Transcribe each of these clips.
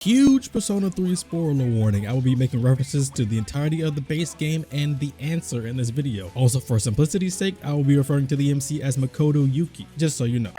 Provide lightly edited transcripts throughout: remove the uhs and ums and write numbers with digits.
Huge Persona 3 spoiler warning. I will be making references to the entirety of the base game and the answer in this video. Also, for simplicity's sake, I will be referring to the MC as Makoto Yuki, just so you know.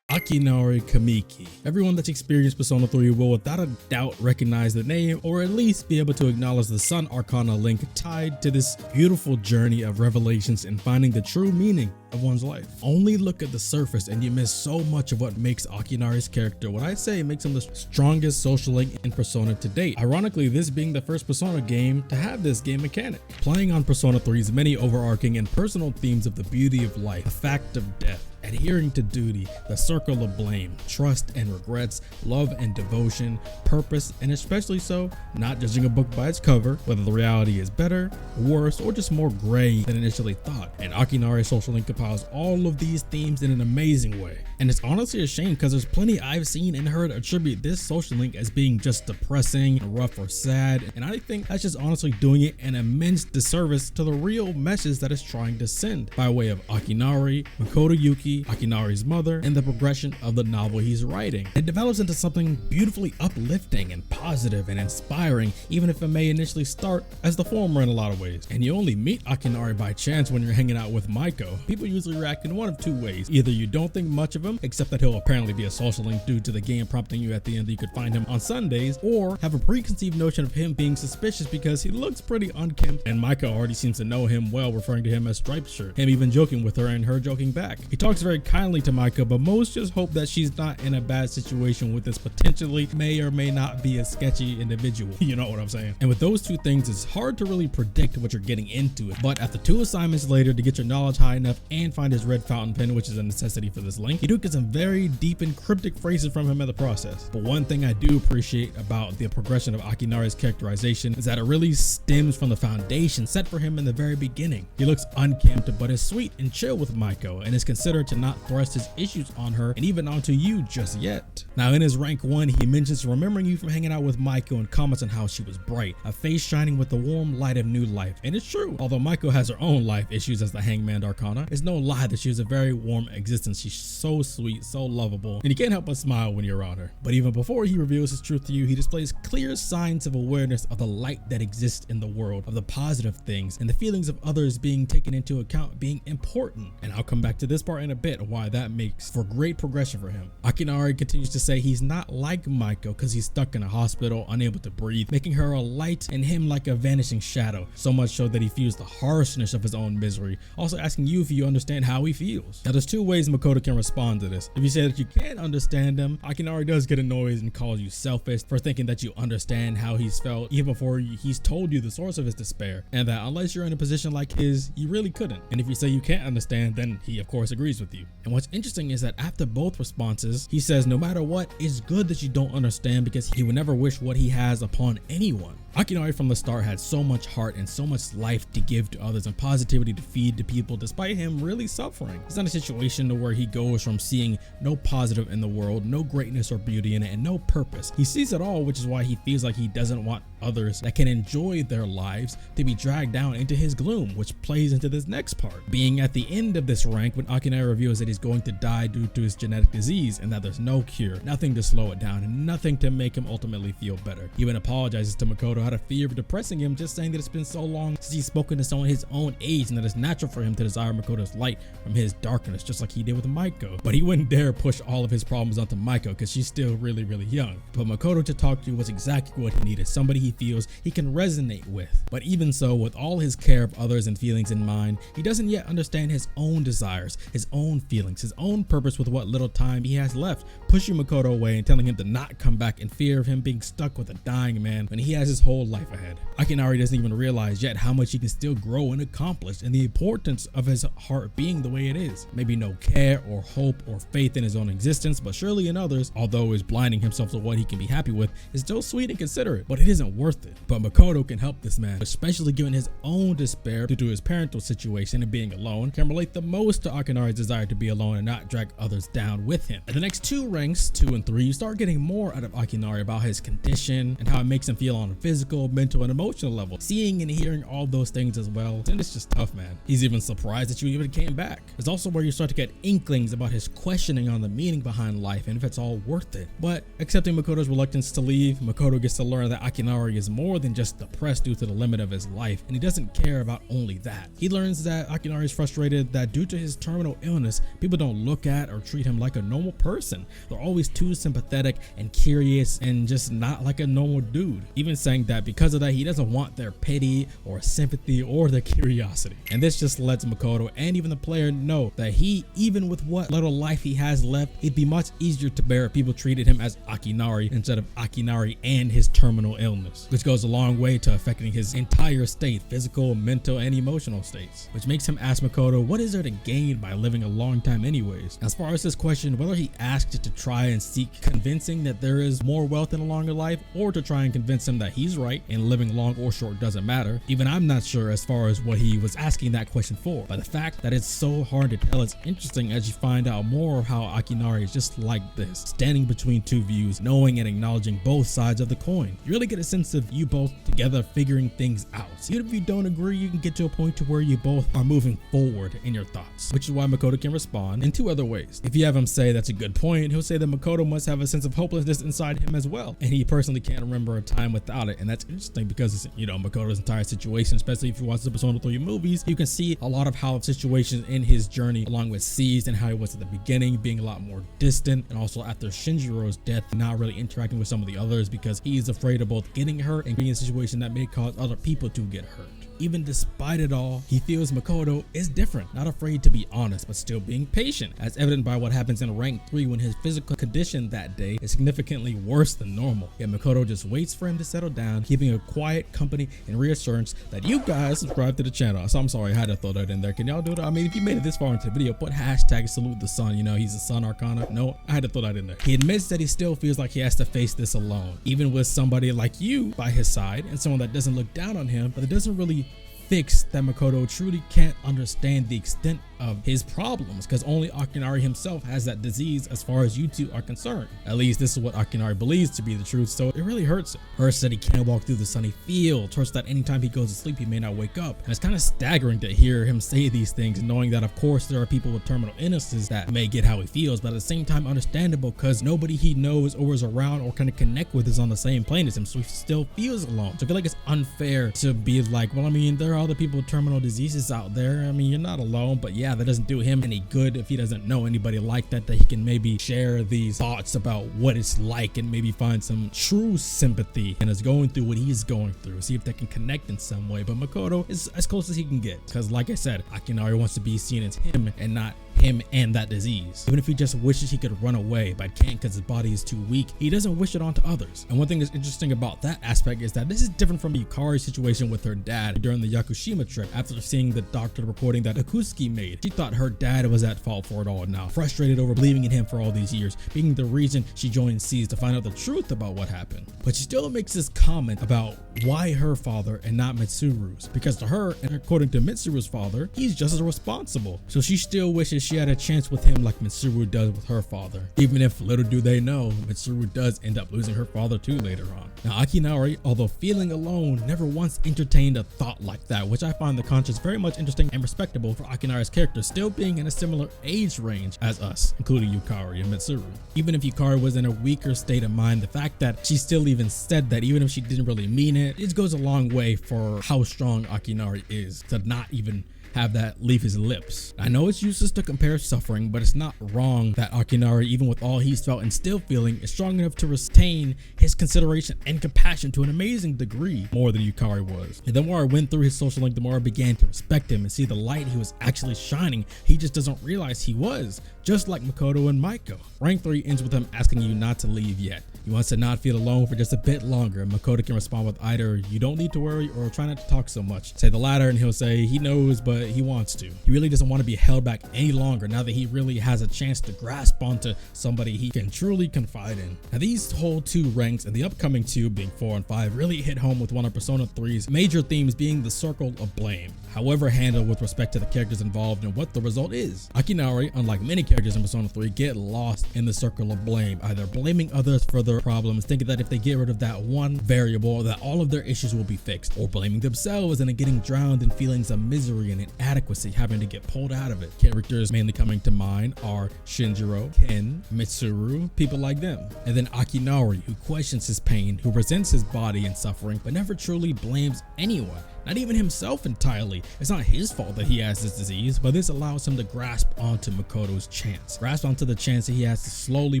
Akinari Kamiki. Everyone that's experienced Persona 3 will without a doubt recognize the name, or at least be able to acknowledge the Sun Arcana link tied to this beautiful journey of revelations and finding the true meaning of one's life. Only look at the surface and you miss so much of what makes Akinari's character what I say makes him the strongest social link in Persona to date. Ironically, this being the first Persona game to have this game mechanic. Playing on Persona 3's many overarching and personal themes of the beauty of life, the fact of death, adhering to duty, the circle of blame, trust and regrets, love and devotion, purpose, and especially so, not judging a book by its cover, whether the reality is better, worse, or just more gray than initially thought. And Akinari's social link compiles all of these themes in an amazing way. And it's honestly a shame because there's plenty I've seen and heard attribute this social link as being just depressing, rough, or sad, and I think that's just honestly doing it an immense disservice to the real message that it's trying to send by way of Akinari, Makoto Yuki, Akinari's mother, and the progression of the novel he's writing. It develops into something beautifully uplifting and positive and inspiring, even if it may initially start as the former in a lot of ways. And you only meet Akinari by chance when you're hanging out with Maiko. People usually react in one of two ways. Either you don't think much of him, except that he'll apparently be a social link due to the game prompting you at the end that you could find him on Sundays, or have a preconceived notion of him being suspicious because he looks pretty unkempt, and Maiko already seems to know him well, referring to him as Striped Shirt, him even joking with her and her joking back. He talks very kindly to Maiko, but most just hope that she's not in a bad situation with this potentially may or may not be a sketchy individual. You know what I'm saying? And with those two things, it's hard to really predict what you're getting into. But after 2 assignments later to get your knowledge high enough and find his red fountain pen, which is a necessity for this link, you do get some very deep and cryptic phrases from him in the process. But one thing I do appreciate about the progression of Akinari's characterization is that it really stems from the foundation set for him in the very beginning. He looks unkempt but is sweet and chill with Maiko and is considered to not thrust his issues on her and even onto you just yet. Now in his rank 1, he mentions remembering you from hanging out with Maiko and comments on how she was bright, a face shining with the warm light of new life. And it's true, although Maiko has her own life issues as the Hangman Arcana, it's no lie that she has a very warm existence. She's so sweet, so lovable, and you can't help but smile when you're around her. But even before he reveals his truth to you, he displays clear signs of awareness of the light that exists in the world, of the positive things, and the feelings of others being taken into account being important. And I'll come back to this part in a bit, why that makes for great progression for him. Akinari continues to say he's not like Maiko because he's stuck in a hospital, unable to breathe, making her a light and him like a vanishing shadow, so much so that he feels the harshness of his own misery, also asking you if you understand how he feels. Now there's two ways Makoto can respond to this. If you say that you can't understand him, Akinari does get annoyed and calls you selfish for thinking that you understand how he's felt even before he's told you the source of his despair, and that unless you're in a position like his, you really couldn't. And if you say you can't understand, then he of course agrees with you. And what's interesting is that after both responses, he says no matter what, it's good that you don't understand because he would never wish what he has upon anyone. Akinari from the start had so much heart and so much life to give to others and positivity to feed to people despite him really suffering. It's not a situation to where he goes from seeing no positive in the world, no greatness or beauty in it, and no purpose. He sees it all, which is why he feels like he doesn't want others that can enjoy their lives to be dragged down into his gloom, which plays into this next part, being at the end of this rank when Akinari reveals that he's going to die due to his genetic disease and that there's no cure, nothing to slow it down, and nothing to make him ultimately feel better. He even apologizes to Makoto out of fear of depressing him, just saying that it's been so long since he's spoken to someone his own age and that it's natural for him to desire Makoto's light from his darkness, just like he did with Maiko. But he wouldn't dare push all of his problems onto Maiko because she's still really young. But Makoto to talk to was exactly what he needed, somebody he feels he can resonate with. But even so, with all his care of others and feelings in mind, he doesn't yet understand his own desires, his own feelings, his own purpose with what little time he has left, pushing Makoto away and telling him to not come back in fear of him being stuck with a dying man when he has his whole life ahead. Akinari doesn't even realize yet how much he can still grow and accomplish, and the importance of his heart being the way it is. Maybe no care or hope or faith in his own existence, but surely in others, although is blinding himself to what he can be happy with, is still sweet and considerate. But it isn't worth it. But Makoto can help this man, especially given his own despair due to his parental situation and being alone, can relate the most to Akinari's desire to be alone and not drag others down with him. In the next two ranks, 2 and 3, you start getting more out of Akinari about his condition and how it makes him feel on a physical, mental, and emotional level. Seeing and hearing all those things as well, and it's just tough, man. He's even surprised that you even came back. It's also where you start to get inklings about his questioning on the meaning behind life and if it's all worth it. But accepting Makoto's reluctance to leave, Makoto gets to learn that Akinari is more than just depressed due to the limit of his life, and he doesn't care about only that. He learns that Akinari is frustrated that due to his terminal illness, people don't look at or treat him like a normal person. They're always too sympathetic and curious and just not like a normal dude. Even saying that because of that, he doesn't want their pity or sympathy or their curiosity. And this just lets Makoto and even the player know that he, even with what little life he has left, it'd be much easier to bear if people treated him as Akinari instead of Akinari and his terminal illness, which goes a long way to affecting his entire state, physical, mental, and emotional states, which makes him ask Makoto what is there to gain by living a long time anyways. As far as this question, whether he asked it to try and seek convincing that there is more wealth in a longer life or to try and convince him that he's right and living long or short doesn't matter, even I'm not sure as far as what he was asking that question for. But the fact that it's so hard to tell is interesting as you find out more of how Akinari is just like this, standing between two views, knowing and acknowledging both sides of the coin. You really get a sense of you both together figuring things out. Even if you don't agree, you can get to a point to where you both are moving forward in your thoughts, which is why Makoto can respond in 2 other ways. If you have him say that's a good point, he'll say that Makoto must have a sense of hopelessness inside him as well, and he personally can't remember a time without it. And that's interesting because it's, Makoto's entire situation, especially if you watch the Persona 3 movies, you can see a lot of how situations in his journey along with C's and how he was at the beginning, being a lot more distant, and also after Shinjiro's death, not really interacting with some of the others because he's afraid of both getting hurt and being in a situation that may cause other people to get hurt. Even despite it all, he feels Makoto is different, not afraid to be honest, but still being patient, as evident by what happens in rank 3 when his physical condition that day is significantly worse than normal. Yet Makoto just waits for him to settle down, keeping a quiet company and reassurance that you guys subscribe to the channel. So I'm sorry, I had to throw that in there. Can y'all do that? I mean, if you made it this far into the video, put hashtag salute the sun. He's a sun Arcana. No, I had to throw that in there. He admits that he still feels like he has to face this alone, even with somebody like you by his side and someone that doesn't look down on him, but it doesn't really fix that Makoto truly can't understand the extent of his problems, because only Akinari himself has that disease as far as you two are concerned. At least this is what Akinari believes to be the truth, so it really hurts him. Hurts that he can't walk through the sunny fields, hurts that anytime he goes to sleep he may not wake up, and it's kind of staggering to hear him say these things, knowing that of course there are people with terminal illnesses that may get how he feels, but at the same time understandable because nobody he knows or is around or kind of connect with is on the same plane as him, so he still feels alone. So I feel like it's unfair to be like, well, I mean, there are other people with terminal diseases out there. I mean, you're not alone, but yeah, that doesn't do him any good if he doesn't know anybody like that he can maybe share these thoughts about what it's like and maybe find some true sympathy and is going through what he's going through, see if they can connect in some way. But Makoto is as close as he can get, because like I said, Akinari wants to be seen as him and not him and that disease. Even if he just wishes he could run away but can't because his body is too weak, he doesn't wish it onto others. And one thing that's interesting about that aspect is that this is different from Yukari's situation with her dad during the Yakushima trip. After seeing the doctor reporting that Akusuki made, she thought her dad was at fault for it all now, frustrated over believing in him for all these years, being the reason she joined C's to find out the truth about what happened. But she still makes this comment about why her father and not Mitsuru's, because to her, and according to Mitsuru's father, he's just as responsible. So she still wishes she had a chance with him like Mitsuru does with her father, even if little do they know Mitsuru does end up losing her father too later on. Now Akinari, although feeling alone, never once entertained a thought like that, which I find the conscience very much interesting and respectable for Akinari's character still being in a similar age range as us, including Yukari and Mitsuru. Even if Yukari was in a weaker state of mind, the fact that she still even said that even if she didn't really mean it, it goes a long way for how strong Akinari is to not even have that leave his lips. I know it's useless to compare suffering, but it's not wrong that Akinari, even with all he's felt and still feeling, is strong enough to retain his consideration and compassion to an amazing degree, more than Yukari was. And the more I went through his social link, the more I began to respect him and see the light he was actually shining. He just doesn't realize he was, just like Makoto and Maiko. Rank 3 ends with him asking you not to leave yet. He wants to not feel alone for just a bit longer. Makoto can respond with either you don't need to worry or try not to talk so much. Say the latter and he'll say he knows, but but he wants to. He really doesn't want to be held back any longer now that he really has a chance to grasp onto somebody he can truly confide in. Now these whole two ranks and the upcoming two, being 4 and 5, really hit home with one of Persona 3's major themes being the circle of blame, however handled with respect to the characters involved and what the result is. Akinari, unlike many characters in Persona 3, get lost in the circle of blame, either blaming others for their problems, thinking that if they get rid of that one variable that all of their issues will be fixed, or blaming themselves and then getting drowned in feelings of misery and inadequacy, having to get pulled out of it. Characters mainly coming to mind are Shinjiro, Ken, Mitsuru, people like them. And then Akinari, who questions his pain, who resents his body and suffering, but never truly blames anyone. Not even himself entirely. It's not his fault that he has this disease, but this allows him to grasp onto Makoto's chance. Grasp onto the chance that he has to slowly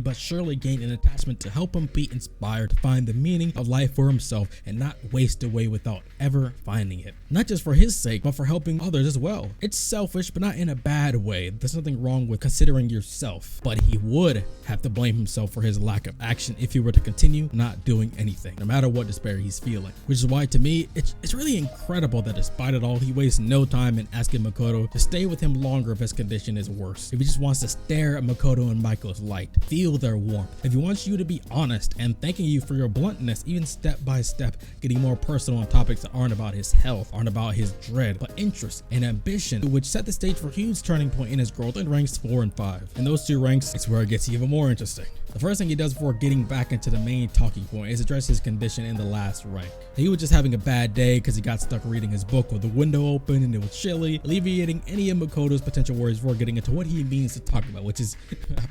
but surely gain an attachment to help him be inspired to find the meaning of life for himself and not waste away without ever finding it. Not just for his sake, but for helping others as well. It's selfish, but not in a bad way. There's nothing wrong with considering yourself, but he would have to blame himself for his lack of action if he were to continue not doing anything, no matter what despair he's feeling. Which is why, to me, it's really incredible that despite it all, he wastes no time in asking Makoto to stay with him longer if his condition is worse. If he just wants to stare at Makoto and Michael's light, feel their warmth. If he wants you to be honest and thanking you for your bluntness, even step by step, getting more personal on topics that aren't about his health, aren't about his dread, but interest and ambition, which set the stage for a huge turning point in his growth in ranks 4 and 5. In those two ranks, it's where it gets even more interesting. The first thing he does before getting back into the main talking point is address his condition in the last rank. He was just having a bad day because he got stuck reading his book with the window open and it was chilly, alleviating any of Makoto's potential worries before getting into what he means to talk about, which is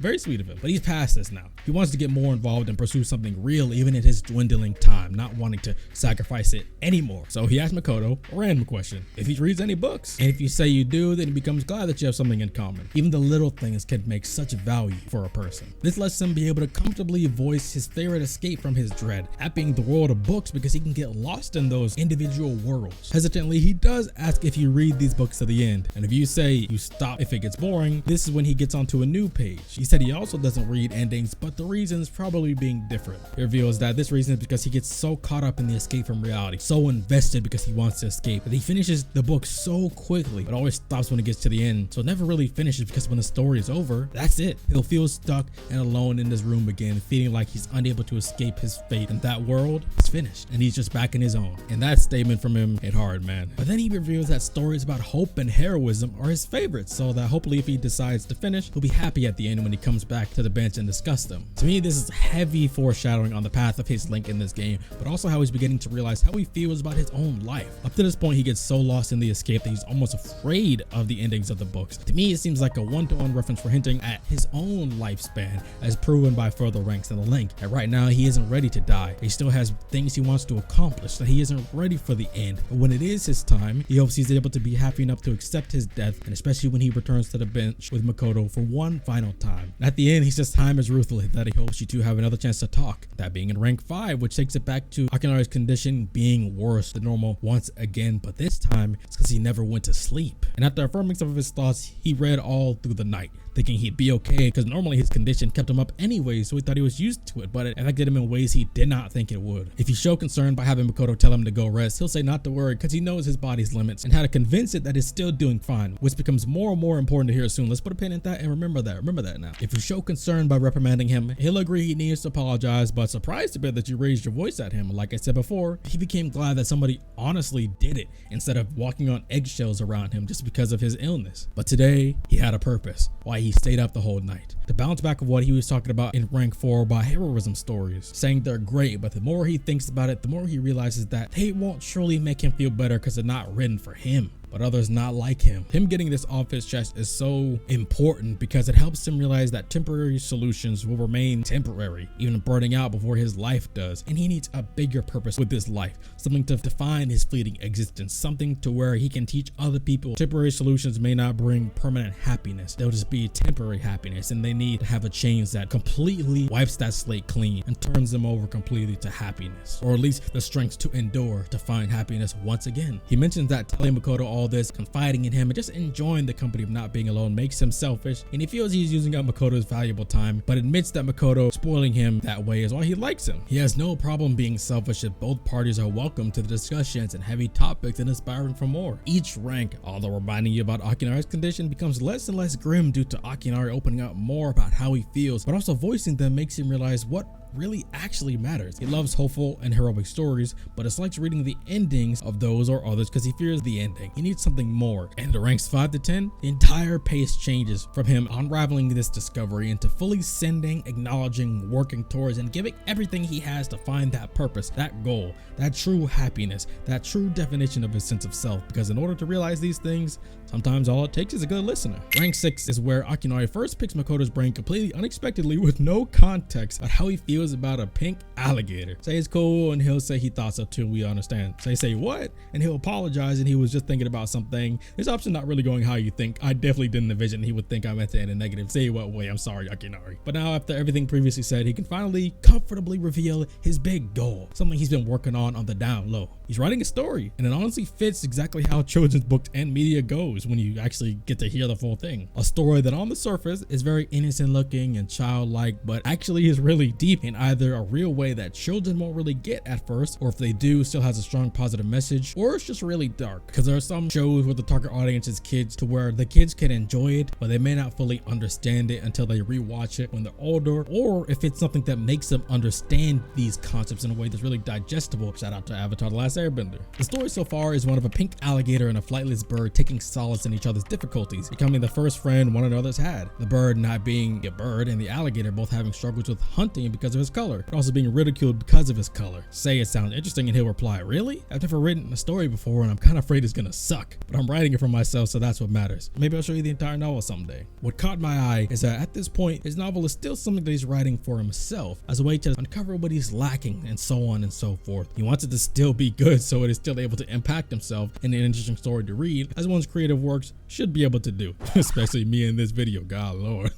very sweet of him. But he's past this now. He wants to get more involved and pursue something real even in his dwindling time, not wanting to sacrifice it anymore. So he asked Makoto a random question: if he reads any books. And if you say you do, then he becomes glad that you have something in common. Even the little things can make such value for a person. This lets him be able to comfortably voice his favorite escape from his dread, that being the world of books, because he can get lost in those individual worlds. Hesitantly, he does ask if you read these books to the end, and if you say you stop if it gets boring, this is when he gets onto a new page. He said he also doesn't read endings, but the reasons probably being different. He reveals that this reason is because he gets so caught up in the escape from reality, so invested because he wants to escape, that he finishes the book so quickly, but always stops when it gets to the end, so it never really finishes, because when the story is over, that's it. He'll feel stuck and alone in this room again, feeling like he's unable to escape his fate, and that world is finished and he's just back in his own. And that statement from him hit hard, man. But then he reveals that stories about hope and heroism are his favorites, so that hopefully if he decides to finish, he'll be happy at the end when he comes back to the bench and discuss them. To me, this is heavy foreshadowing on the path of his link in this game, but also how he's beginning to realize how he feels about his own life. Up to this point, he gets so lost in the escape that he's almost afraid of the endings of the books. To me, it seems like a one-to-one reference for hinting at his own lifespan, as proven by further ranks in the link. And right now, he isn't ready to die. He still has things he wants to accomplish, that he isn't ready for the end. But when it is his time, he hopes he's able to be happy enough to accept his death, and especially when he returns to the bench with Makoto for one final time. At the end, he says time is ruthless, that he hopes you two have another chance to talk. That being in rank 5, which takes it back to Akinari's condition being worse than normal once again, but this time it's because he never went to sleep. And after affirming some of his thoughts, he read all through the night, thinking he'd be okay, because normally his condition kept him up anyway, so he thought he was used to it, but it affected him in ways he did not think it would. If you show concern by having Makoto tell him to go rest, he'll say not to worry, because he knows his body's limits and how to convince it that it's still doing fine, which becomes more and more important to hear soon. Let's put a pin in that and remember that now. If you show concern by reprimanding him, he'll agree he needs to apologize, but surprised a bit that you raised your voice at him. Like I said before, he became glad that somebody honestly did it instead of walking on eggshells around him just because of his illness. But today, he had a purpose, why he stayed up the whole night. To bounce back of what he was talking about in rank 4 about heroism stories, saying they're great, but the more he thinks about it, the more he realizes that they won't truly make him feel better because they're not written for him, but others not like him. Him getting this off his chest is so important because it helps him realize that temporary solutions will remain temporary, even burning out before his life does. And he needs a bigger purpose with his life, something to define his fleeting existence, something to where he can teach other people temporary solutions may not bring permanent happiness. They'll just be temporary happiness, and they need to have a change that completely wipes that slate clean and turns them over completely to happiness, or at least the strength to endure to find happiness once again. He mentions that telling Makoto all all this, confiding in him and just enjoying the company of not being alone makes him selfish, and he feels he's using up Makoto's valuable time, but admits that Makoto spoiling him that way is why he likes him. He has no problem being selfish if both parties are welcome to the discussions and heavy topics and aspiring for more. Each rank, although reminding you about Akinari's condition, becomes less and less grim due to Akinari opening up more about how he feels, but also voicing them makes him realize what really actually matters. He loves hopeful and heroic stories, but dislikes reading the endings of those or others because he fears the ending. He needs something more. And the ranks 5 to 10, the entire pace changes from him unraveling this discovery into fully sending, acknowledging, working towards, and giving everything he has to find that purpose, that goal, that true happiness, that true definition of his sense of self. Because in order to realize these things, sometimes all it takes is a good listener. Rank 6 is where Akinari first picks Makoto's brain completely unexpectedly with no context on how he feels about a pink alligator. Say it's cool and he'll say he thought so too, we understand. Say what? And he'll apologize and he was just thinking about something. This option not really going how you think. I definitely didn't envision he would think I meant to end in negative. Say what way, I'm sorry Akinari. But now after everything previously said, he can finally comfortably reveal his big goal, something he's been working on the down low. He's writing a story, and it honestly fits exactly how children's books and media goes when you actually get to hear the full thing. A story that on the surface is very innocent looking and childlike, but actually is really deep in either a real way that children won't really get at first, or if they do, still has a strong positive message, or it's just really dark. Because there are some shows where the target audience is kids to where the kids can enjoy it, but they may not fully understand it until they rewatch it when they're older, or if it's something that makes them understand these concepts in a way that's really digestible. Shout out to Avatar: The Last Airbender. The story so far is one of a pink alligator and a flightless bird taking solace in each other's difficulties, becoming the first friend one another's had. The bird not being a bird and the alligator both having struggles with hunting because of his color, but also being ridiculed because of his color. Say it sounds interesting and he'll reply, really? I've never written a story before and I'm kind of afraid it's gonna suck, but I'm writing it for myself, so that's what matters. Maybe I'll show you the entire novel someday. What caught my eye is that at this point, his novel is still something that he's writing for himself as a way to uncover what he's lacking and so on and so forth. He wants it to still be good so it is still able to impact himself in an interesting story to read, as one's creative works should be able to do. Especially me in this video, God Lord.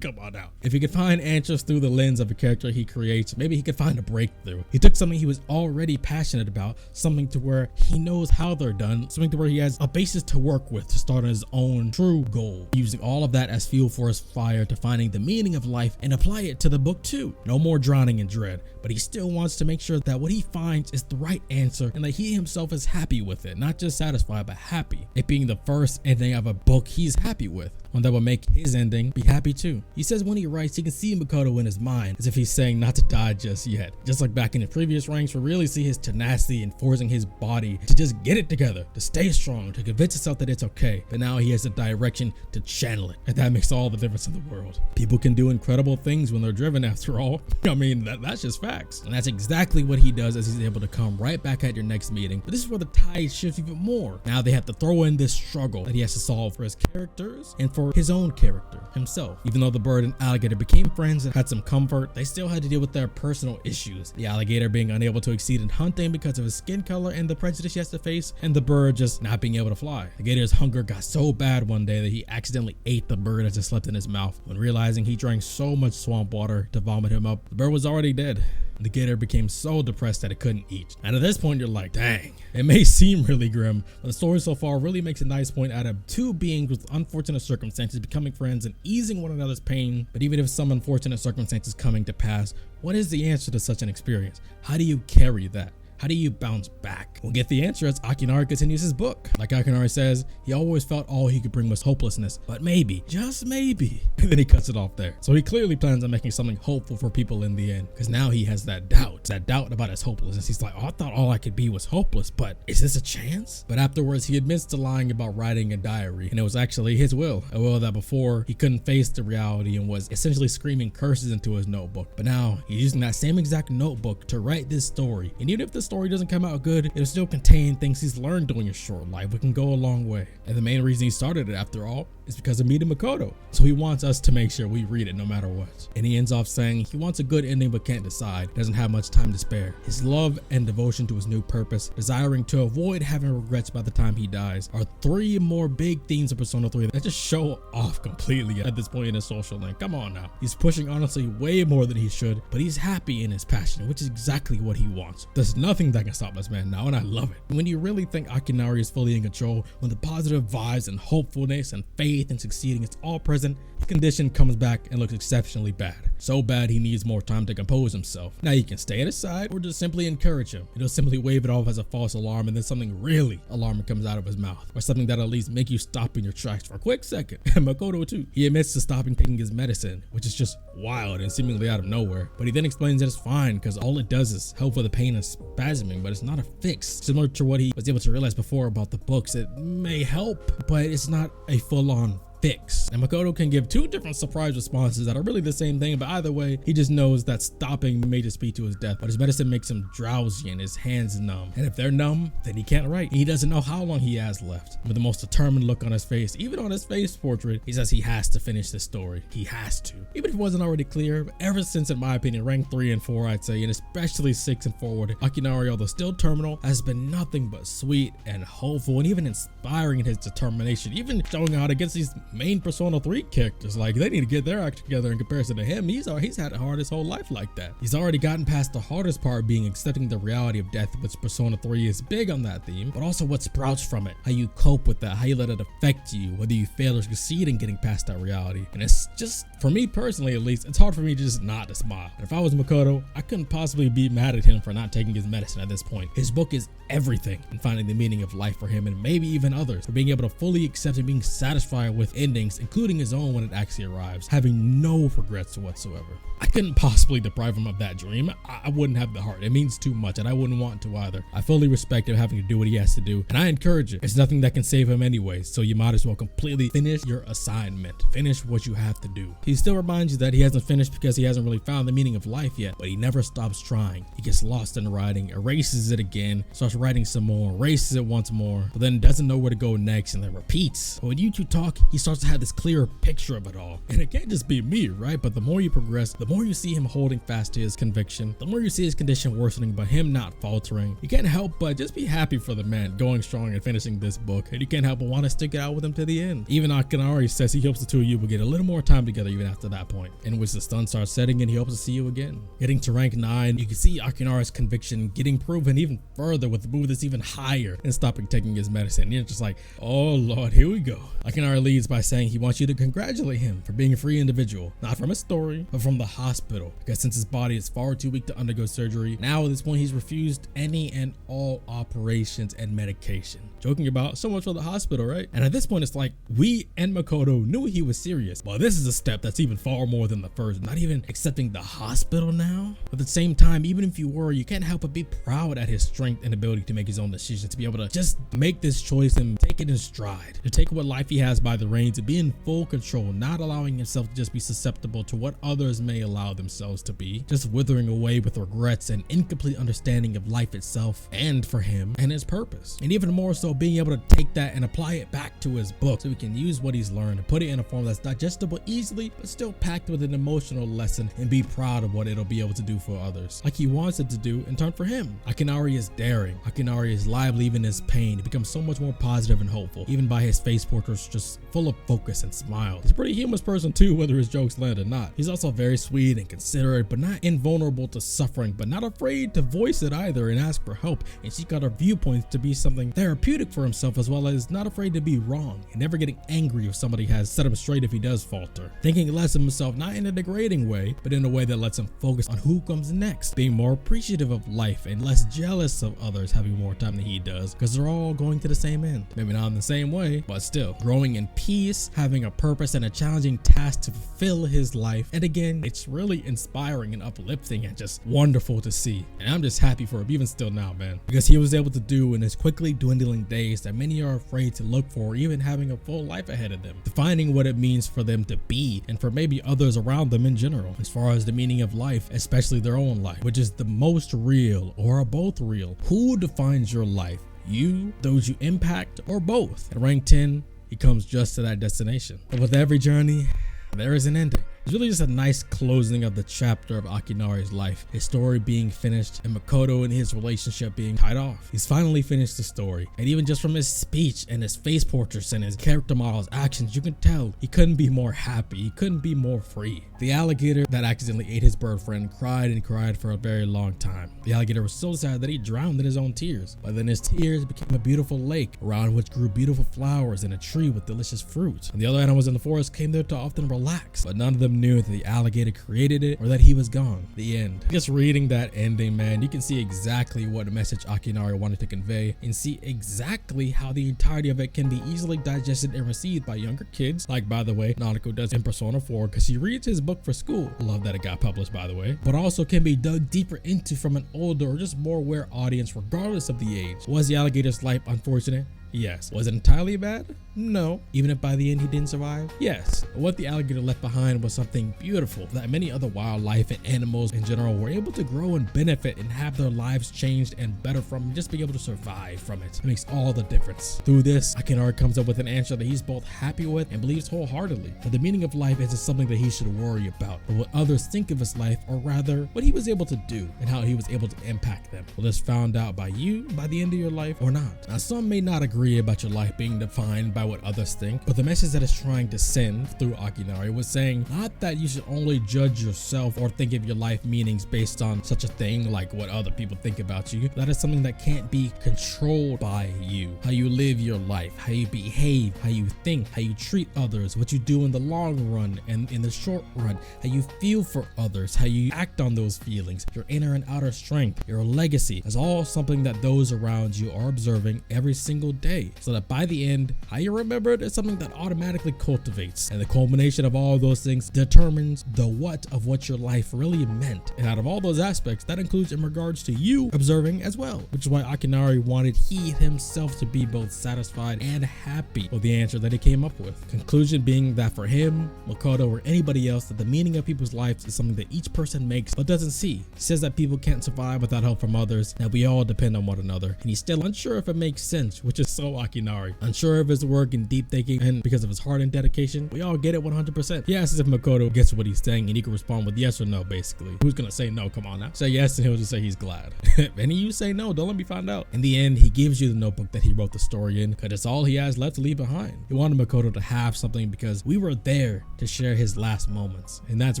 Come on out. If he could find answers through the lens of a character he creates, maybe he could find a breakthrough. He took something he was already passionate about, something to where he knows how they're done, something to where he has a basis to work with to start on his own true goal, using all of that as fuel for his fire to finding the meaning of life and apply it to the book too. No more drowning in dread, but he still wants to make sure that what he finds is the right answer and that he himself is happy with it, not just satisfied, but happy. It being the first ending of a book he's happy with, one that will make his ending be happy too. He says when he writes, he can see Makoto in his mind, as if he's saying not to die just yet. Just like back in the previous ranks, we really see his tenacity and forcing his body to just get it together, to stay strong, to convince himself that it's okay. But now he has a direction to channel it, and that makes all the difference in the world. People can do incredible things when they're driven, after all. I mean, that's just facts. And that's exactly what he does, as he's able to come right back at your next meeting. But this is where the tide shifts even more. Now they have to throw in this struggle that he has to solve for his characters and for his own character himself. Even though the bird and alligator became friends and had some comfort, they still had to deal with their personal issues. The alligator being unable to exceed in hunting because of his skin color and the prejudice he has to face, and the bird just not being able to fly. The gator's hunger got so bad one day that he accidentally ate the bird as it slept in his mouth. When realizing he drank so much swamp water to vomit him up, the bird was already dead. The gator became so depressed that it couldn't eat. And at this point, you're like, dang, it may seem really grim, but the story so far really makes a nice point out of two beings with unfortunate circumstances becoming friends and easing one another's pain. But even if some unfortunate circumstances coming to pass, what is the answer to such an experience? How do you carry that? How do you bounce back? We'll get the answer as Akinari continues his book. Like Akinari says, he always felt all he could bring was hopelessness, but maybe, just maybe, and then he cuts it off there. So he clearly plans on making something hopeful for people in the end, because now he has that doubt about his hopelessness. He's like, oh, I thought all I could be was hopeless, but is this a chance? But afterwards, he admits to lying about writing a diary, and it was actually his will, a will that before he couldn't face the reality and was essentially screaming curses into his notebook. But now he's using that same exact notebook to write this story, and even if the story doesn't come out good, it'll still contain things he's learned during his short life, which can go a long way. And the main reason he started it, after all, is because of meeting Makoto. So he wants us to make sure we read it no matter what. And he ends off saying he wants a good ending but can't decide, doesn't have much time to spare. His love and devotion to his new purpose, desiring to avoid having regrets by the time he dies, are 3 more big themes of Persona 3 that just show off completely at this point in his social link. Come on now. He's pushing honestly way more than he should, but he's happy and is passionate, which is exactly what he wants. There's nothing that can stop this man now, and I love it. When you really think Akinari is fully in control, when the positive vibes and hopefulness and faith and succeeding is all present, his condition comes back and looks exceptionally bad. So bad he needs more time to compose himself. Now you can stay at his side or just simply encourage him. He'll simply wave it off as a false alarm, and then something really alarming comes out of his mouth, or something that at least make you stop in your tracks for a quick second. And Makoto too. He admits to stopping taking his medicine, which is just wild and seemingly out of nowhere. But he then explains that it's fine because all it does is help with the pain and spasming, but it's not a fix. Similar to what he was able to realize before about the books, it may help, but it's not a full-on fix. And Makoto can give 2 different surprise responses that are really the same thing, but either way, he just knows that stopping may just be to his death, but his medicine makes him drowsy and his hands numb. And if they're numb, then he can't write. He doesn't know how long he has left. With the most determined look on his face, even on his face portrait, he says he has to finish this story. He has to. Even if it wasn't already clear, ever since, in my opinion, rank 3 and 4, I'd say, and especially 6 and forward, Akinari, although still terminal, has been nothing but sweet and hopeful and even inspiring in his determination, even showing out against these main Persona 3 characters. Like, they need to get their act together in comparison to him. He's had it hard his whole life like that. He's already gotten past the hardest part, being accepting the reality of death, which Persona 3 is big on that theme, but also what sprouts from it, how you cope with that, how you let it affect you, whether you fail or succeed in getting past that reality. And it's just, for me personally at least, it's hard for me just not to smile. And if I was Makoto, I couldn't possibly be mad at him for not taking his medicine at this point. His book is everything in finding the meaning of life for him, and maybe even others, for being able to fully accept and being satisfied with endings, including his own when it actually arrives, having no regrets whatsoever. I couldn't possibly deprive him of that dream. I wouldn't have the heart. It means too much, and I wouldn't want to either. I fully respect him having to do what he has to do, and I encourage it. It's nothing that can save him anyway, so you might as well completely finish your assignment. Finish what you have to do. He still reminds you that he hasn't finished because he hasn't really found the meaning of life yet, but he never stops trying. He gets lost in writing, erases it again, starts writing some more, erases it once more, but then doesn't know where to go next, and then repeats. But when you two talk, he starts to have this clearer picture of it all. And it can't just be me, right? But the more you progress, the more you see him holding fast to his conviction, the more you see his condition worsening, but him not faltering. You can't help but just be happy for the man going strong and finishing this book, and you can't help but want to stick it out with him to the end. Even Akinari says he hopes the two of you will get a little more time together even after that point, in which the sun starts setting and he hopes to see you again. Getting to rank 9, you can see Akinari's conviction getting proven even further with the move that's even higher and stopping taking his medicine. You're just like, oh Lord, here we go. Akinari leads by saying he wants you to congratulate him for being a free individual, not from his story, but from the hospital, because since his body is far too weak to undergo surgery, now at this point he's refused any and all operations and medication. Joking about, so much for the hospital, right? And at this point it's like, we and Makoto knew he was serious, but this is a step that's even far more than the first. Not even accepting the hospital now. But at the same time, even if you were, you can't help but be proud at his strength and ability to make his own decisions, to be able to just make this choice and take it in stride, to take what life he has by the reins, to be in full control, not allowing himself to just be susceptible to what others may allow themselves to be, just withering away with regrets and incomplete understanding of life itself and for him and his purpose. And even more so, being able to take that and apply it back to his book so he can use what he's learned and put it in a form that's digestible easily, but still packed with an emotional lesson, and be proud of what it'll be able to do for others, like he wants it to do in turn for him. Akinari is daring. Akinari is lively even in his pain. He becomes so much more positive and hopeful, even by his face portraits just full of focus and smiles. He's a pretty humorous person too, whether his jokes land or not. He's also very sweet and considerate, but not invulnerable to suffering, but not afraid to voice it either and ask for help and seek out our viewpoints to be something therapeutic for himself, as well as not afraid to be wrong and never getting angry if somebody has set him straight if he does falter. Thinking less of himself, not in a degrading way, but in a way that lets him focus on who comes next, being more appreciative of life and less jealous of others having more time than he does, because they're all going to the same end. Maybe not in the same way, but still growing in peace, having a purpose and a challenging task to fulfill his life. And again, it's really inspiring and uplifting and just wonderful to see. And I'm just happy for him even still now, man, because he was able to do in his quickly dwindling days that many are afraid to look for, even having a full life ahead of them, defining what it means for them to be and for maybe others around them in general, as far as the meaning of life, especially their own life, which is the most real or are both real. Who defines your life? You, those you impact, or both? At rank 10, he comes just to that destination. But with every journey, there is an ending. It's really just a nice closing of the chapter of Akinari's life, his story being finished and Makoto and his relationship being tied off. He's finally finished the story, and even just from his speech and his face portraits and his character model's actions, you can tell he couldn't be more happy, he couldn't be more free. The alligator that accidentally ate his bird friend cried and cried for a very long time. The alligator was so sad that he drowned in his own tears, but then his tears became a beautiful lake around which grew beautiful flowers and a tree with delicious fruit. And the other animals in the forest came there to often relax, but none of them knew that the alligator created it or that he was gone. The end. Just reading that ending, man, you can see exactly what message Akinari wanted to convey and see exactly how the entirety of it can be easily digested and received by younger kids, like, by the way, Nanako does in Persona 4 because she reads his book for school. Love that it got published, by the way. But also can be dug deeper into from an older or just more aware audience regardless of the age. Was the alligator's life unfortunate? Yes. Was it entirely bad? No. Even if by the end he didn't survive? Yes. But what the alligator left behind was something beautiful that many other wildlife and animals in general were able to grow and benefit and have their lives changed and better from, and just be able to survive from it. It makes all the difference. Through this, Akinari comes up with an answer that he's both happy with and believes wholeheartedly. But the meaning of life isn't something that he should worry about, but what others think of his life, or rather what he was able to do and how he was able to impact them. Well, this found out by you by the end of your life or not. Now, some may not agree about your life being defined by what others think, but the message that it's trying to send through Akinari was saying not that you should only judge yourself or think of your life meanings based on such a thing like what other people think about you. That is something that can't be controlled by you. How you live your life, how you behave, how you think, how you treat others, what you do in the long run and in the short run, how you feel for others, how you act on those feelings, your inner and outer strength, your legacy is all something that those around you are observing every single day. So that by the end, how you remember it is something that automatically cultivates, and the culmination of all those things determines the what of what your life really meant. And out of all those aspects, that includes in regards to you observing as well, which is why Akinari wanted he himself to be both satisfied and happy with the answer that he came up with. Conclusion being that for him, Makoto, or anybody else, that the meaning of people's lives is something that each person makes but doesn't see. He says that people can't survive without help from others, that we all depend on one another, and he's still unsure if it makes sense, which is so Akinari. Unsure of his work and deep thinking, and because of his heart and dedication, we all get it 100%. He asks if Makoto gets what he's saying, and he can respond with yes or no, basically. Who's gonna say no? Come on now. Say yes, and he'll just say he's glad. If any of you say no, don't let me find out. In the end, he gives you the notebook that he wrote the story in, because it's all he has left to leave behind. He wanted Makoto to have something because we were there to share his last moments, and that's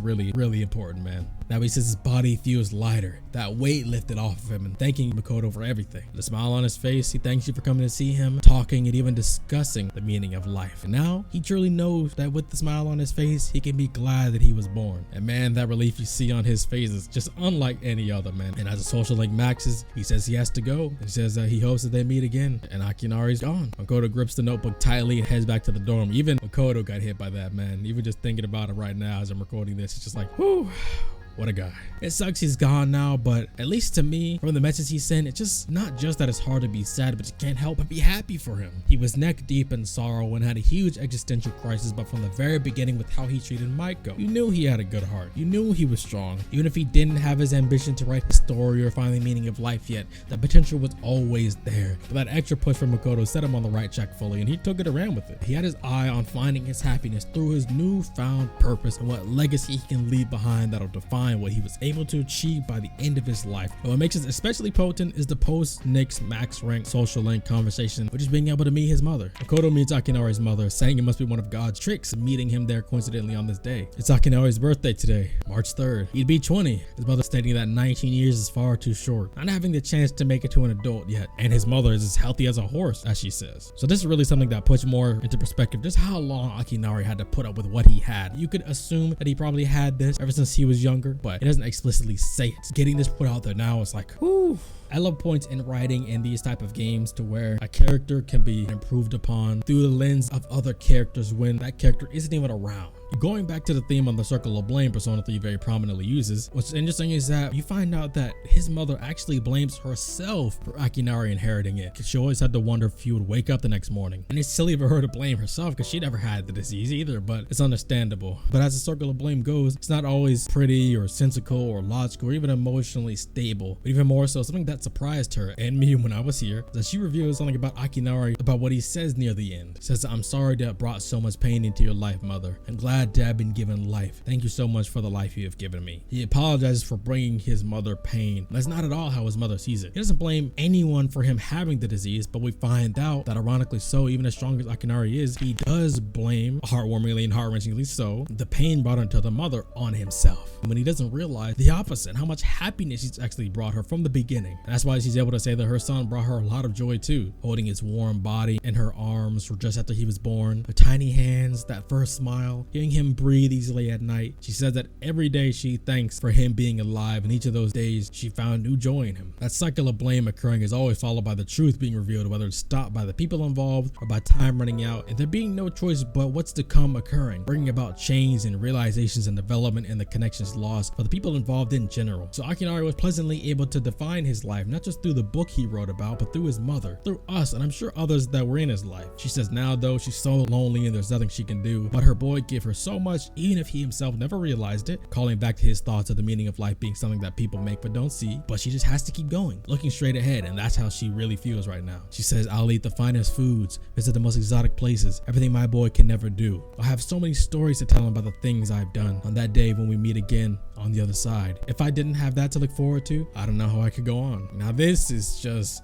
really, really important, man. Now he says his body feels lighter, that weight lifted off of him, and thanking Makoto for everything. With a smile on his face, he thanks you for coming to see him, talking and even discussing the meaning of life. And now he truly knows that with the smile on his face, he can be glad that he was born. And man, that relief you see on his face is just unlike any other, man. And as the social link maxes, he says he has to go. He says that he hopes that they meet again, and Akinari's gone. Makoto grips the notebook tightly and heads back to the dorm. Even Makoto got hit by that, man. Even just thinking about it right now as I'm recording this, it's just like, whew. What a guy. It sucks he's gone now, but at least to me, from the message he sent, it's just not just that it's hard to be sad, but you can't help but be happy for him. He was neck deep in sorrow and had a huge existential crisis, but from the very beginning with how he treated Maiko, you knew he had a good heart. You knew he was strong. Even if he didn't have his ambition to write his story or find the meaning of life yet, the potential was always there. But that extra push from Makoto set him on the right track fully, and he took it around with it. He had his eye on finding his happiness through his newfound purpose and what legacy he can leave behind that'll define what he was able to achieve by the end of his life. But what makes it especially potent is the post-Nyx max rank social link conversation, which is being able to meet his mother. Makoto meets Akinari's mother, saying it must be one of God's tricks meeting him there coincidentally on this day. It's Akinari's birthday today, March 3rd. He'd be 20. His mother stating that 19 years is far too short, not having the chance to make it to an adult yet. And his mother is as healthy as a horse, as she says. So this is really something that puts more into perspective just how long Akinari had to put up with what he had. You could assume that he probably had this ever since he was younger, but it doesn't explicitly say it. Getting this put out there now is like, whew. I love points in writing in these type of games to where a character can be improved upon through the lens of other characters when that character isn't even around. Going back to the theme on the circle of blame Persona 3 very prominently uses, what's interesting is that you find out that his mother actually blames herself for Akinari inheriting it, because she always had to wonder if he would wake up the next morning. And it's silly for her to blame herself because she never had the disease either, but it's understandable. But as the circle of blame goes, it's not always pretty or sensical or logical or even emotionally stable. But even more so, something that surprised her and me when I was here, that she reveals something about Akinari, about what he says near the end. He says, "I'm sorry that brought so much pain into your life, mother. I'm glad to have been given life. Thank you so much for the life you have given me." He apologizes for bringing his mother pain. That's not at all how his mother sees it. He doesn't blame anyone for him having the disease, but we find out that ironically so, even as strong as Akinari is, he does blame, heartwarmingly and heart-wrenchingly so, the pain brought into the mother on himself, when he doesn't realize the opposite, how much happiness he's actually brought her from the beginning. And that's why she's able to say that her son brought her a lot of joy too, holding his warm body in her arms for just after he was born, her tiny hands, that first smile, hearing him breathe easily at night. She says that every day she thanks for him being alive, and each of those days she found new joy in him. That cycle of blame occurring is always followed by the truth being revealed, whether it's stopped by the people involved or by time running out, and there being no choice but what's to come occurring, bringing about change and realizations and development and the connections lost for the people involved in general. So Akinari was pleasantly able to define his life, not just through the book he wrote about, but through his mother, through us, and I'm sure others that were in his life. She says now though she's so lonely and there's nothing she can do, but her boy gave her so much, even if he himself never realized it, calling back to his thoughts of the meaning of life being something that people make but don't see, but she just has to keep going, looking straight ahead, and that's how she really feels right now. She says, "I'll eat the finest foods, visit the most exotic places, everything my boy can never do. I'll have so many stories to tell him about the things I've done on that day when we meet again on the other side. If I didn't have that to look forward to, I don't know how I could go on." Now this is just,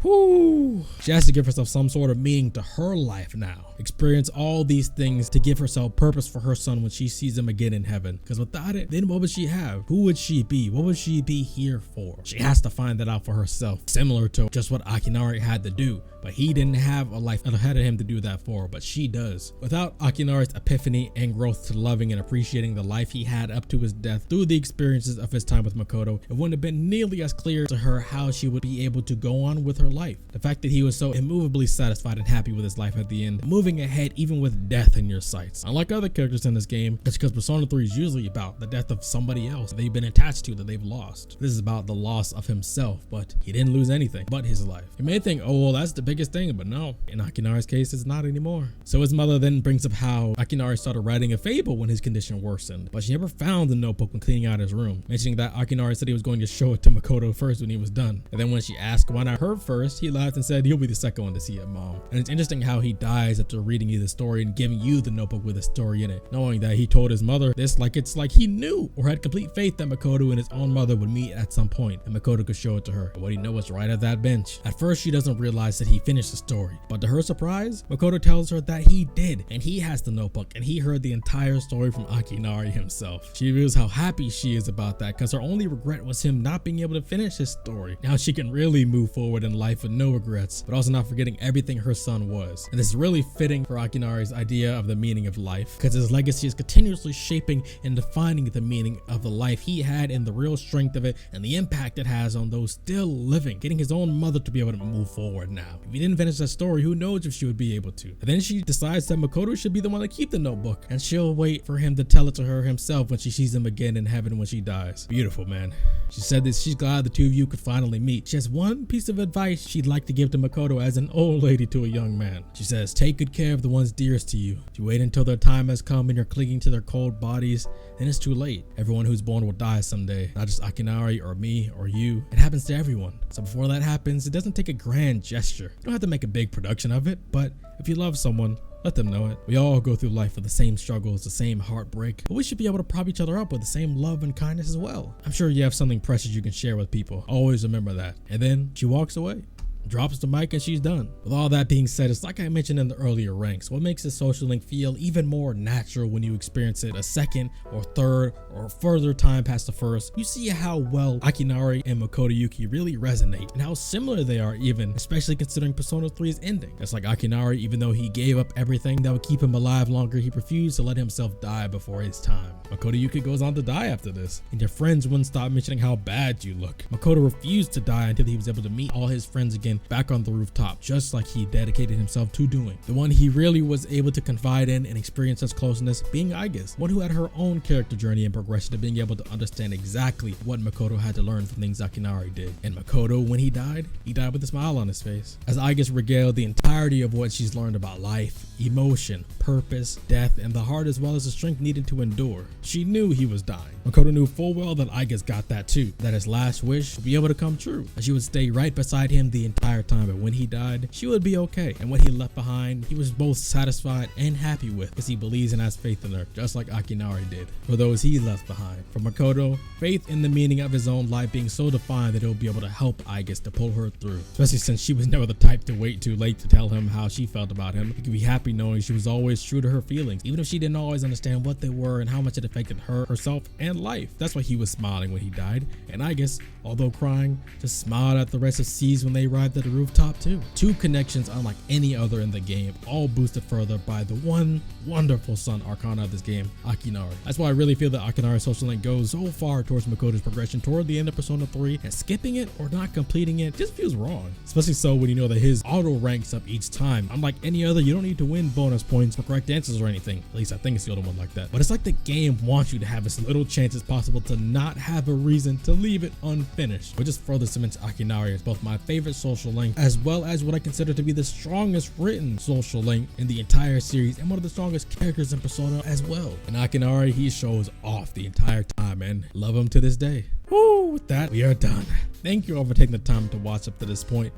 whoo. She has to give herself some sort of meaning to her life now. Experience all these things to give herself purpose for her son when she sees him again in heaven. Because without it, then what would she have? Who would she be? What would she be here for? She has to find that out for herself. Similar to just what Akinari had to do. But he didn't have a life ahead of him to do that for, but she does. Without Akinari's epiphany and growth to loving and appreciating the life he had up to his death through the experiences of his time with Makoto, it wouldn't have been nearly as clear to her how she would be able to go on with her life. The fact that he was so immovably satisfied and happy with his life at the end, moving ahead even with death in your sights. Unlike other characters in this game, it's because Persona 3 is usually about the death of somebody else they've been attached to that they've lost. This is about the loss of himself, but he didn't lose anything but his life. You may think, oh well, that's the biggest thing, but no, in Akinari's case it's not anymore. So his mother then brings up how Akinari started writing a fable when his condition worsened, but she never found the notebook when cleaning out his room, mentioning that Akinari said he was going to show it to Makoto first when he was done. And then when she asked why not her first, he laughed and said you'll be the second one to see it, mom. And it's interesting how he dies after reading you the story and giving you the notebook with a story in it, knowing that he told his mother this like it's like he knew or had complete faith that Makoto and his own mother would meet at some point and Makoto could show it to her. But what he knows was right at that bench. At first she doesn't realize that he finished the story, but to her surprise, Makoto tells her that he did, and he has the notebook and he heard the entire story from Akinari himself. She reveals how happy she is about that because her only regret was him not being able to finish his story. Now she can really move forward in life with no regrets, but also not forgetting everything her son was. And this is really fitting for Akinari's idea of the meaning of life, because his legacy is continuously shaping and defining the meaning of the life he had and the real strength of it and the impact it has on those still living, getting his own mother to be able to move forward now. If he didn't finish that story, who knows if she would be able to. And then she decides that Makoto should be the one to keep the notebook, and she'll wait for him to tell it to her himself when she sees him again in heaven when she dies. Beautiful, man. She said that she's glad the two of you could finally meet. She has one piece of advice she'd like to give to Makoto as an old lady to a young man. She says, take good care of the ones dearest to you. If you wait until their time has come and you're clinging to their cold bodies, then it's too late. Everyone who's born will die someday, not just Akinari or me or you. It happens to everyone. So before that happens, it doesn't take a grand gesture. You don't have to make a big production of it, but if you love someone, let them know it. We all go through life with the same struggles, the same heartbreak, but we should be able to prop each other up with the same love and kindness as well. I'm sure you have something precious you can share with people. Always remember that. And then she walks away, drops the mic, and she's done. With all that being said, it's like I mentioned in the earlier ranks, what makes this social link feel even more natural when you experience it a second or third or further time past the first. You see how well Akinari and Makoto Yuki really resonate and how similar they are, even especially considering Persona 3's ending. It's like Akinari, even though he gave up everything that would keep him alive longer, he refused to let himself die before his time. Makoto Yuki goes on to die after this, and your friends wouldn't stop mentioning how bad you look. Makoto refused to die until he was able to meet all his friends again again back on the rooftop, just like he dedicated himself to doing. The one he really was able to confide in and experience such closeness being Aigis, one who had her own character journey and progression to being able to understand exactly what Makoto had to learn from things Akinari did. And Makoto, when he died with a smile on his face, as Aigis regaled the entirety of what she's learned about life, emotion, purpose, death, and the heart, as well as the strength needed to endure. She knew he was dying. Makoto knew full well that Aigis got that too, that his last wish would be able to come true, that she would stay right beside him the entire time, but when he died, she would be okay. And what he left behind, he was both satisfied and happy with, because he believes and has faith in her, just like Akinari did for those he left behind. For Makoto, faith in the meaning of his own life being so defined that he'll be able to help Aigis to pull her through, especially since she was never the type to wait too late to tell him how she felt about him. He could be happy knowing she was always true to her feelings, even if she didn't always understand what they were and how much it affected her, herself, and life. That's why he was smiling when he died, and Aigis, although crying, just smiled at the rest of C's when they arrived at the rooftop too. Two connections unlike any other in the game, all boosted further by the one wonderful son Arcana of this game, Akinari. That's why I really feel that Akinari's social link goes so far towards Makoto's progression toward the end of Persona 3, and skipping it or not completing it just feels wrong. Especially so when you know that his auto ranks up each time. Unlike any other, you don't need to win bonus points for correct answers or anything. At least I think it's the only one like that. But it's like the game wants you to have as little chance as possible to not have a reason to leave it unfinished, which just further cements Akinari as both my favorite social link, as well as what I consider to be the strongest written social link in the entire series, and one of the strongest characters in Persona as well. And Akinari, he shows off the entire time, and love him to this day. Woo, with that, we are done. Thank you all for taking the time to watch up to this point.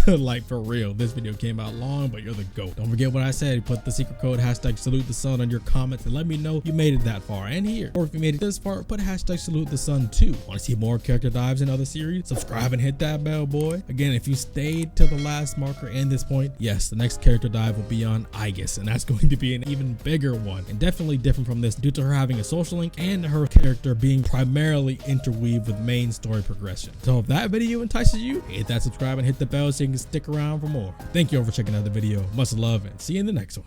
Like, for real, this video came out long, but you're the GOAT. Don't forget what I said. Put the secret code #SaluteTheSun on your comments and let me know you made it that far and here. Or if you made it this far, put #SaluteTheSun too. Want to see more character dives in other series? Subscribe and hit that bell, boy. Again, if you stayed to the last marker and this point, yes, the next character dive will be on Aigis, and that's going to be an even bigger one, and definitely different from this due to her having a social link and her character being primarily interweaved with main story progression. So if that video entices you, hit that subscribe and hit the bell so you can stick around for more. Thank you all for checking out the video. Much love, and see you in the next one.